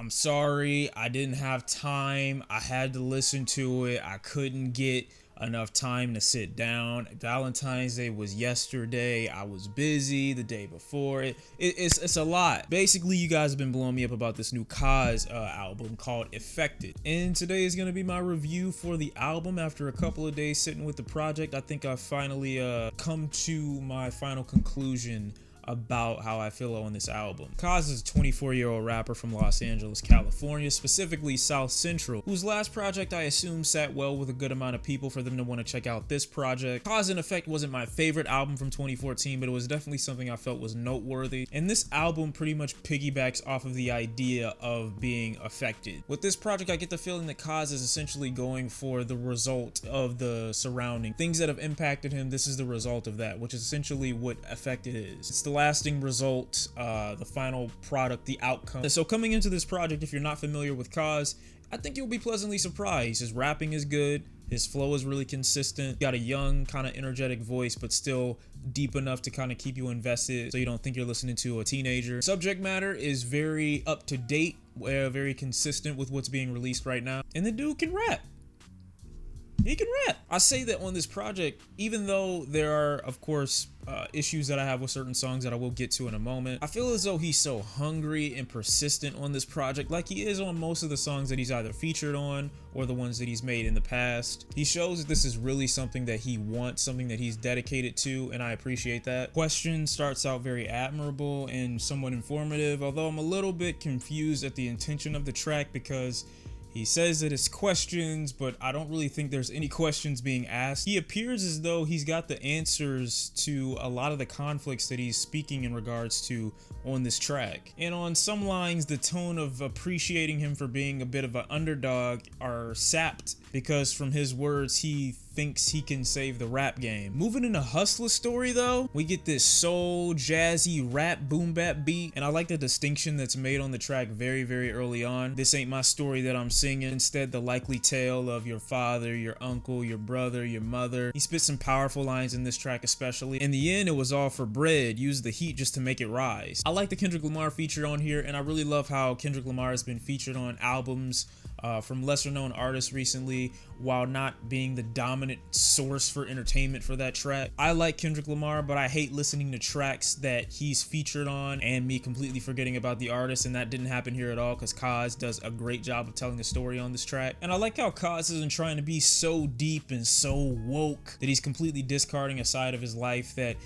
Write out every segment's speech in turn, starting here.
I'm sorry, I didn't have time. I had to listen to it. I couldn't get enough time to sit down. Valentine's Day was yesterday. I was busy the day before it. It's a lot. Basically, you guys have been blowing me up about this new Cozz album called Affected. And today is going to be my review for the album. After a couple of days sitting with the project, I think I've finally come to my final conclusion about how I feel on this album. Cozz is a 24-year-old rapper from Los Angeles, California, specifically South Central, whose last project I assume sat well with a good amount of people for them to want to check out this project. Cozz Effect wasn't my favorite album from 2014, but it was definitely something I felt was noteworthy, and this album pretty much piggybacks off of the idea of being affected. With this project, I get the feeling that Cozz is essentially going for the result of the surrounding things that have impacted him. This is the result of that, which is essentially what Affected is. It's the lasting result, the final product, the outcome. So coming into this project, if you're not familiar with Cozz, I think you'll be pleasantly surprised. His rapping is good. His flow is really consistent. Got a young, kind of energetic voice, but still deep enough to kind of keep you invested so you don't think you're listening to a teenager. Subject matter is very up to date, very consistent with what's being released right now. And the dude can rap. He can rap. I say that on this project, even though there are, of course, issues that I have with certain songs that I will get to in a moment, I feel as though he's so hungry and persistent on this project, like he is on most of the songs that he's either featured on or the ones that he's made in the past. He shows that this is really something that he wants, something that he's dedicated to, and I appreciate that. Question starts out very admirable and somewhat informative, although I'm a little bit confused at the intention of the track because he says that it's questions, but I don't really think there's any questions being asked. He appears as though he's got the answers to a lot of the conflicts that he's speaking in regards to on this track. And on some lines, the tone of appreciating him for being a bit of an underdog are sapped because from his words, he thinks he can save the rap game. Moving into Hustla's story though, we get this soul, jazzy, rap, boom bap beat, and I like the distinction that's made on the track very, very early on. This ain't my story that I'm singing, instead the likely tale of your father, your uncle, your brother, your mother. He spits some powerful lines in this track especially. In the end, it was all for bread, use the heat just to make it rise. I like the Kendrick Lamar feature on here, and I really love how Kendrick Lamar has been featured on albums from lesser known artists recently while not being the dominant source for entertainment for that track. I like Kendrick Lamar, but I hate listening to tracks that he's featured on and me completely forgetting about the artist, and that didn't happen here at all because Cozz does a great job of telling the story on this track. And I like how Cozz isn't trying to be so deep and so woke that he's completely discarding a side of his life that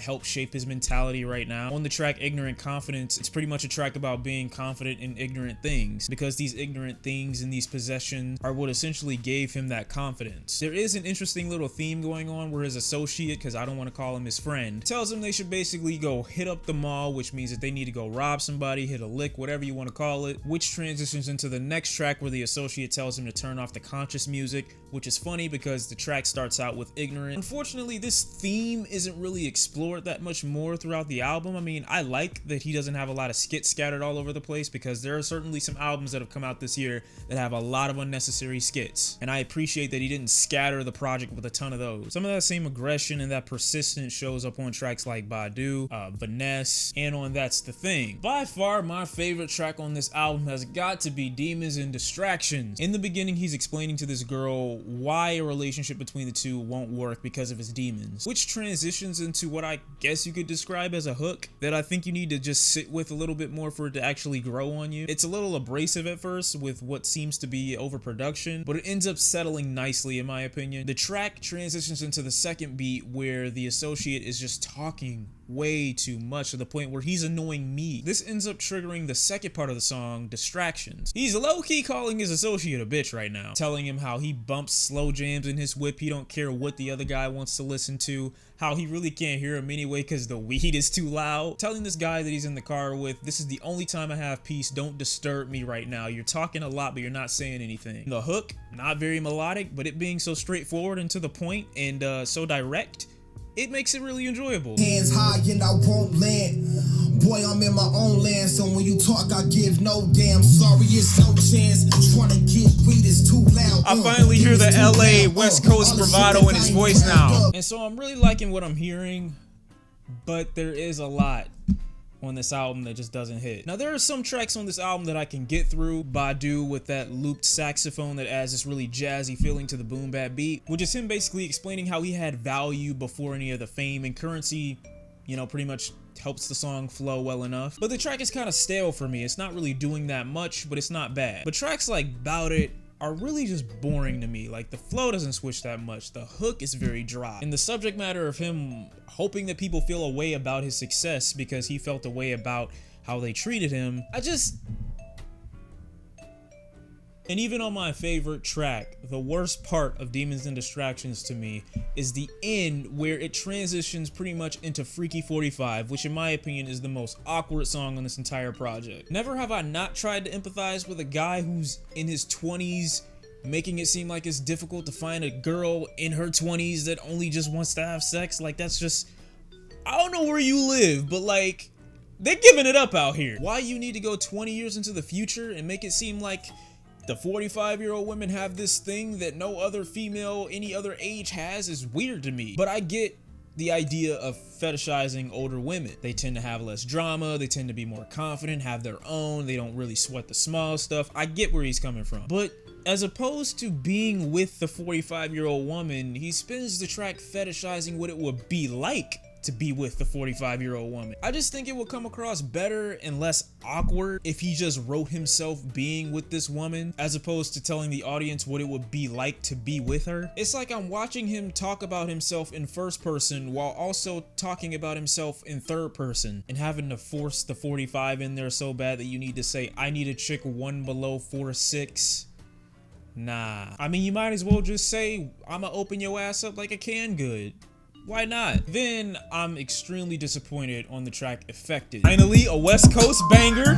helps shape his mentality right now. On the track Ignorant Confidence, it's pretty much a track about being confident in ignorant things, because these ignorant things and these possessions are what essentially gave him that confidence. There is an interesting little theme going on where his associate, because I don't want to call him his friend, tells him they should basically go hit up the mall, which means that they need to go rob somebody, hit a lick, whatever you want to call it, which transitions into the next track where the associate tells him to turn off the conscious music, which is funny because the track starts out with ignorant. Unfortunately, this theme isn't really explored that much more throughout the album. I mean, I like that he doesn't have a lot of skits scattered all over the place, because there are certainly some albums that have come out this year that have a lot of unnecessary skits, and I appreciate that he didn't scatter the project with a ton of those. Some of that same aggression and that persistence shows up on tracks like Badu, VanNess, and on That's the Thing. By far, my favorite track on this album has got to be Demons and Distractions. In the beginning, he's explaining to this girl why a relationship between the two won't work because of his demons, which transitions into what I guess you could describe as a hook that I think you need to just sit with a little bit more for it to actually grow on you. It's a little abrasive at first with what seems to be overproduction, but it ends up settling nicely in my opinion. The track transitions into the second beat where the associate is just talking way too much to the point where he's annoying me. This ends up triggering the second part of the song, Distractions. He's low-key calling his associate a bitch right now, telling him how he bumps slow jams in his whip, he don't care what the other guy wants to listen to, how he really can't hear him anyway because the weed is too loud, telling this guy that he's in the car with, this is the only time I have peace, don't disturb me right now, you're talking a lot but you're not saying anything. The hook, not very melodic, but it being so straightforward and to the point and so direct, it makes it really enjoyable. Hands high and I won't land. Boy, I'm in my own land, so when you talk, I give no damn. Sorry, it's no chance. Trying to get weed is too loud. I finally hear the LA West Coast bravado in his voice now. And so I'm really liking what I'm hearing, but there is a lot on this album that just doesn't hit. Now, there are some tracks on this album that I can get through. Badu with that looped saxophone that adds this really jazzy feeling to the boom bap beat, which is him basically explaining how he had value before any of the fame and currency, you know, pretty much helps the song flow well enough. But the track is kind of stale for me. It's not really doing that much, but it's not bad. But tracks like Bout It are really just boring to me. Like, the flow doesn't switch that much. The hook is very dry. And the subject matter of him hoping that people feel a way about his success because he felt a way about how they treated him, And even on my favorite track, the worst part of Demons and Distractions to me is the end where it transitions pretty much into Freaky 45, which in my opinion is the most awkward song on this entire project. Never have I not tried to empathize with a guy who's in his 20s, making it seem like it's difficult to find a girl in her 20s that only just wants to have sex. Like, that's just, I don't know where you live, but like, they're giving it up out here. Why you need to go 20 years into the future and make it seem like the 45-year-old women have this thing that no other female any other age has is weird to me. But I get the idea of fetishizing older women. They tend to have less drama, they tend to be more confident, have their own, they don't really sweat the small stuff. I get where he's coming from. But as opposed to being with the 45-year-old woman, he spends the track fetishizing what it would be like to be with the 45-year-old woman. I just think it would come across better and less awkward if he just wrote himself being with this woman, as opposed to telling the audience what it would be like to be with her. It's like I'm watching him talk about himself in first person while also talking about himself in third person, and having to force the 45 in there so bad that you need to say, I need a chick 1 below 4'6". Nah. I mean, you might as well just say, I'ma open your ass up like a canned good. Why not? Then I'm extremely disappointed on the track Affected. Finally, a West Coast banger.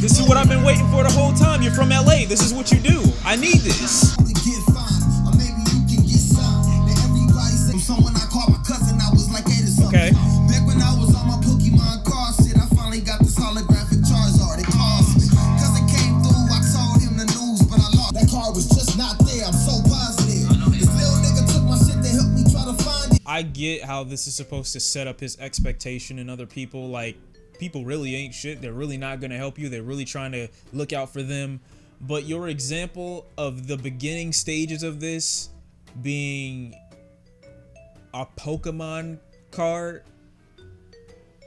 This is what I've been waiting for the whole time. You're from LA. This is what you do. I need this. Okay. Back when I was on my Pokemon card shit, I finally got this holographic Charizard. It cost me. Cause it came through, I told him the news, but I lost. That card was just not there. I'm so positive. This little nigga took my shit to help me try to find it. I get how this is supposed to set up his expectation in other people. Like, people really ain't shit. They're really not gonna help you. They're really trying to look out for them. But your example of the beginning stages of this being a Pokemon card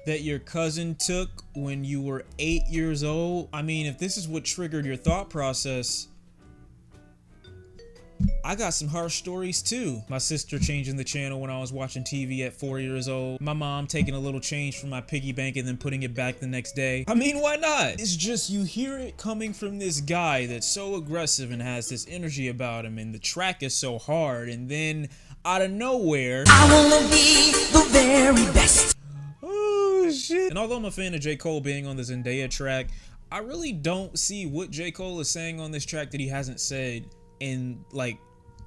that your cousin took when you were 8 years old. I mean, if this is what triggered your thought process, I got some harsh stories too. My sister changing the channel when I was watching TV at 4 years old. My mom taking a little change from my piggy bank and then putting it back the next day. I mean, why not? It's just, you hear it coming from this guy that's so aggressive and has this energy about him, and the track is so hard, and then out of nowhere, I wanna be the very best. Oh shit. And although I'm a fan of J. Cole being on the Zendaya track, I really don't see what J. Cole is saying on this track that he hasn't said in like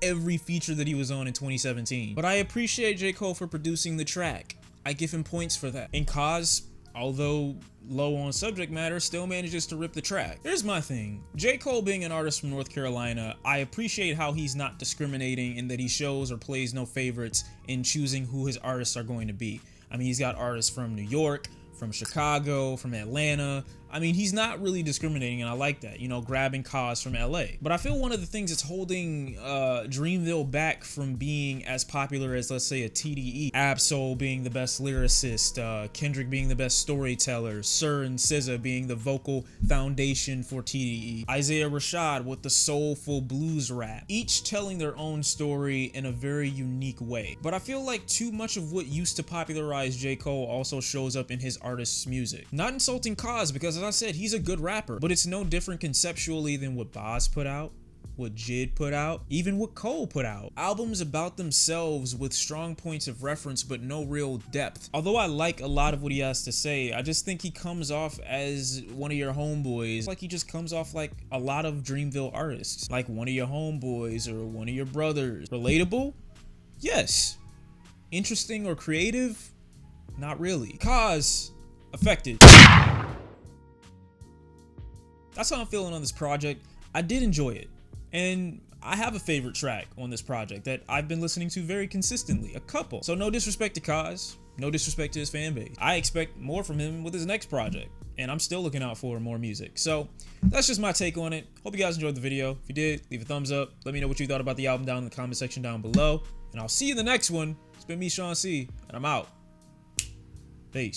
every feature that he was on in 2017. But I appreciate J. Cole for producing the track. I give him points for that. And Cozz, although low on subject matter, still manages to rip the track. Here's my thing. J. Cole being an artist from North Carolina, I appreciate how he's not discriminating and that he shows or plays no favorites in choosing who his artists are going to be. I mean, he's got artists from New York, from Chicago, from Atlanta. I mean, he's not really discriminating, and I like that, you know, grabbing Cozz from LA. But I feel one of the things that's holding Dreamville back from being as popular as, let's say, a TDE, Absol being the best lyricist, Kendrick being the best storyteller, Sir and SZA being the vocal foundation for TDE, Isaiah Rashad with the soulful blues rap, each telling their own story in a very unique way. But I feel like too much of what used to popularize J. Cole also shows up in his artist's music. Not insulting Cozz, because as I said, he's a good rapper, but it's no different conceptually than what Boz put out, what J.I.D put out, even what Cole put out. Albums about themselves with strong points of reference but no real depth. Although I like a lot of what he has to say, I just think he comes off as one of your homeboys. Like, he just comes off like a lot of Dreamville artists, like one of your homeboys or one of your brothers. Relatable? Yes. Interesting or creative? Not really. Cozz Effect. That's how I'm feeling on this project. I did enjoy it. And I have a favorite track on this project that I've been listening to very consistently, a couple. So no disrespect to Cozz, no disrespect to his fan base. I expect more from him with his next project, and I'm still looking out for more music. So that's just my take on it. Hope you guys enjoyed the video. If you did, leave a thumbs up. Let me know what you thought about the album down in the comment section down below, and I'll see you in the next one. It's been me, Shawn C, and I'm out.